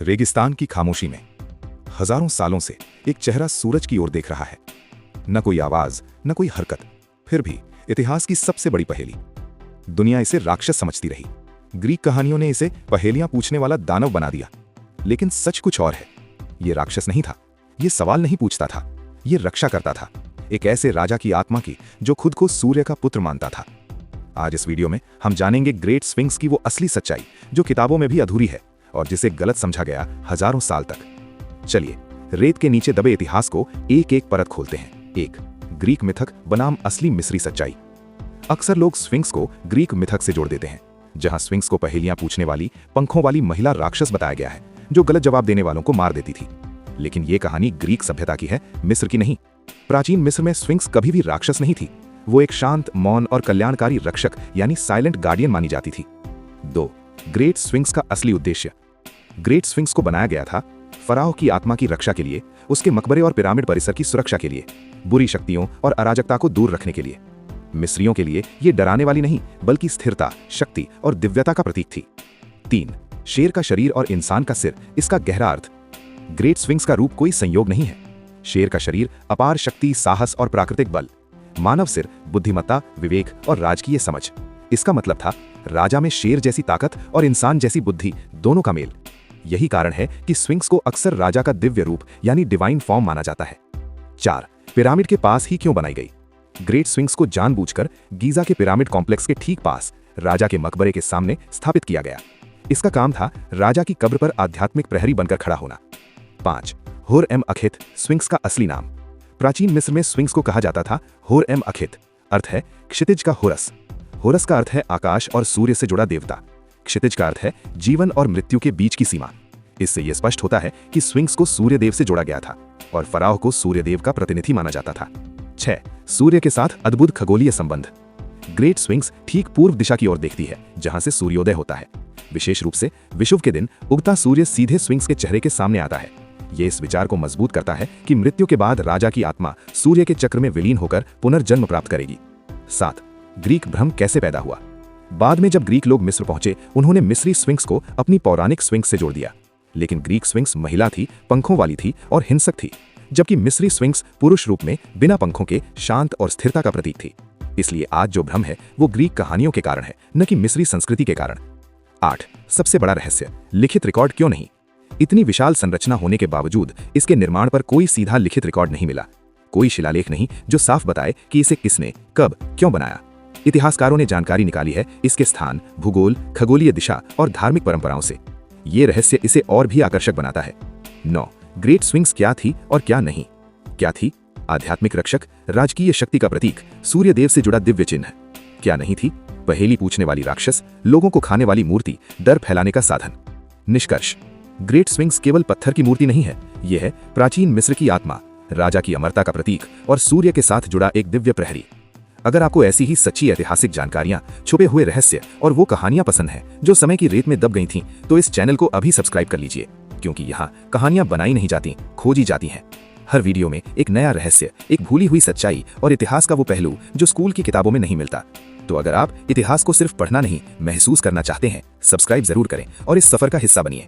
रेगिस्तान की खामोशी में हजारों सालों से एक चेहरा सूरज की ओर देख रहा है। न कोई आवाज, न कोई हरकत, फिर भी इतिहास की सबसे बड़ी पहेली। दुनिया इसे राक्षस समझती रही। ग्रीक कहानियों ने इसे पहेलियां पूछने वाला दानव बना दिया। लेकिन सच कुछ और है। ये राक्षस नहीं था, ये सवाल नहीं पूछता था, ये रक्षा करता था, एक ऐसे राजा की आत्मा की जो खुद को सूर्य का पुत्र मानता था। आज इस वीडियो में हम जानेंगे ग्रेट स्फिंक्स की वो असली सच्चाई जो किताबों में भी अधूरी है और जिसे गलत समझा गया हजारों साल तक। चलिए रेत के नीचे दबे इतिहास को एक एक परत खोलते हैं। एक, ग्रीक मिथक बनाम असली मिस्री सच्चाई। अक्सर लोग स्फिंक्स को ग्रीक मिथक से जोड़ देते हैं, जहां स्फिंक्स को पहेलियां पूछने वाली पंखों वाली महिला राक्षस बताया गया है जो गलत जवाब देने वालों को मार देती थी। लेकिन यह कहानी ग्रीक सभ्यता की है, मिस्र की नहीं। प्राचीन मिस्र में स्फिंक्स कभी भी राक्षस नहीं थी। वो एक शांत, मौन और कल्याणकारी रक्षक यानी साइलेंट गार्डियन मानी जाती थी। 2, ग्रेट स्फिंक्स का असली उद्देश्य। ग्रेट स्फिंक्स को बनाया गया था फराओ की आत्मा की रक्षा के लिए, उसके मकबरे और पिरामिड परिसर की सुरक्षा के लिए, बुरी शक्तियों और अराजकता को दूर रखने के लिए। मिस्रियों के लिए यह डराने वाली नहीं बल्कि स्थिरता, शक्ति और दिव्यता का प्रतीक थी। 3, शेर का शरीर और इंसान का सिर। इसका गहरा अर्थ। ग्रेट स्फिंक्स का रूप कोई संयोग नहीं है। शेर का शरीर अपार शक्ति, साहस और प्राकृतिक बल। मानव सिर बुद्धिमत्ता, विवेक और राजकीय समझ। इसका मतलब था राजा में शेर जैसी ताकत और इंसान जैसी बुद्धि, दोनों का मेल। यही कारण है कि स्फिंक्स को अक्सर राजा का दिव्य रूप यानी डिवाइन फॉर्म माना जाता है। 4, पिरामिड के पास ही क्यों बनाई गई। ग्रेट स्फिंक्स को जानबूझकर गीजा के पिरामिड कॉम्प्लेक्स के ठीक पास राजा के मकबरे के सामने स्थापित किया गया। इसका काम था राजा की कब्र पर आध्यात्मिक प्रहरी बनकर खड़ा होना। 5, होर एम अखित, स्फिंक्स का असली नाम। प्राचीन मिस्र में स्फिंक्स को कहा जाता था होर एम अखित। अर्थ है क्षितिज का होरस। होरस का अर्थ है आकाश और सूर्य से जुड़ा देवता। क्षितिज का अर्थ है जीवन और मृत्यु के बीच की सीमा। इससे यह स्पष्ट होता है कि स्फिंक्स को सूर्यदेव से जोड़ा गया था और फराओ को सूर्यदेव का प्रतिनिधि माना जाता था। 6, सूर्य के साथ अद्भुत खगोलीय संबंध। ग्रेट स्फिंक्स ठीक पूर्व दिशा की ओर देखती है, जहां से सूर्योदय होता है। विशेष रूप से विषुव के दिन उगता सूर्य सीधे स्फिंक्स के चेहरे के सामने आता है। यह इस विचार को मजबूत करता है कि मृत्यु के बाद राजा की आत्मा सूर्य के चक्र में विलीन होकर पुनर्जन्म प्राप्त करेगी। 7, ग्रीक भ्रम कैसे पैदा हुआ। बाद में जब ग्रीक लोग मिस्र पहुंचे, उन्होंने मिस्री स्फिंक्स को अपनी पौराणिक स्फिंक्स से जोड़ दिया। लेकिन ग्रीक स्फिंक्स महिला थी, पंखों वाली थी और हिंसक थी, जबकि मिस्री स्फिंक्स पुरुष रूप में बिना पंखों के शांत और स्थिरता का प्रतीक थी। इसलिए आज जो भ्रम है वो ग्रीक कहानियों के कारण है, न कि मिस्री संस्कृति के कारण। 8, सबसे बड़ा रहस्य, लिखित रिकॉर्ड क्यों नहीं। इतनी विशाल संरचना होने के बावजूद इसके निर्माण पर कोई सीधा लिखित रिकॉर्ड नहीं मिला। कोई शिलालेख नहीं जो साफ बताए कि इसे किसने, कब, क्यों बनाया। इतिहासकारों ने जानकारी निकाली है इसके स्थान, भूगोल, खगोलीय दिशा और धार्मिक परंपराओं से। ये रहस्य इसे और भी आकर्षक बनाता है। 9, ग्रेट स्फिंक्स क्या थी और क्या नहीं। क्या थी? आध्यात्मिक रक्षक, राजकीय शक्ति का प्रतीक, सूर्यदेव से जुड़ा दिव्य चिन्ह। क्या नहीं थी? पहेली पूछने वाली राक्षस, लोगों को खाने वाली मूर्ति, डर फैलाने का साधन। निष्कर्ष, ग्रेट स्फिंक्स केवल पत्थर की मूर्ति नहीं है, यह है प्राचीन मिस्र की आत्मा, राजा की अमरता का प्रतीक और सूर्य के साथ जुड़ा एक दिव्य प्रहरी। अगर आपको ऐसी ही सच्ची ऐतिहासिक जानकारियां, छुपे हुए रहस्य और वो कहानियां पसंद हैं जो समय की रेत में दब गई थीं, तो इस चैनल को अभी सब्सक्राइब कर लीजिए, क्योंकि यहाँ कहानियां बनाई नहीं जाती, खोजी जाती हैं। हर वीडियो में एक नया रहस्य, एक भूली हुई सच्चाई और इतिहास का वो पहलू जो स्कूल की किताबों में नहीं मिलता। तो अगर आप इतिहास को सिर्फ पढ़ना नहीं, महसूस करना चाहते हैं, सब्सक्राइब जरूर करें और इस सफर का हिस्सा बनिए।